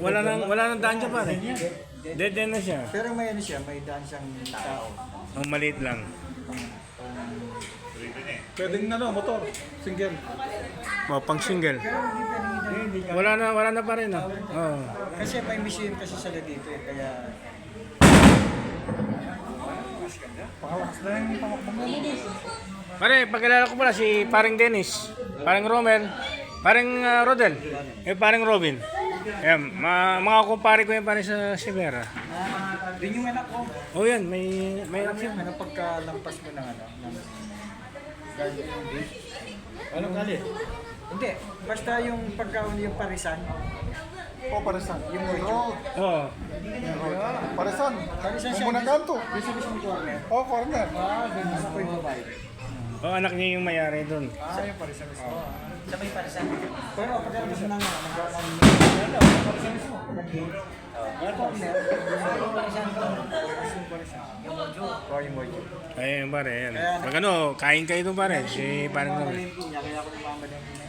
wala nang daan siya pare. Dead end na siya. Pero may ano siya, may daan siyang tao. Ang maliit lang. Pwedeng motor. Single. Pang single. Pero hindi pwedeng Wala na pa rin ah. Oo. kasi may mission kasi sila dito eh, kaya... Pangalakas na yung pamakbang mo. Pare, pagkilala ko pala si paring Dennis, paring Romel, paring Rodel, paring Robin. Ayan, mga kumpare ko yan pare sa Sivera. Din yung anak ko. Oh yan, may Alam mo yung pagkalampas mo ng ng Guardian Gate. Anong kali? Hindi, basta yung pagkaon yung parisan. Oh, Parisan. Yung mojo. Oo. Parisan. Parisan siya. Muna kanto. Yung sa mismong corner. Oh, corner. Nasa ko yung babae. Oh, anak niya yung mayari doon. Yung parisan mismo. Sa may parisan. Pero pagkalabas mo ng parisan mismo. Corner. Yung parisan ko. Yung parisan. Yung mojo. Oh, yung mojo. Ayun pare, yan. Pag ano, kain kayo doon pare, si paring Romel. Kaya ako namamadang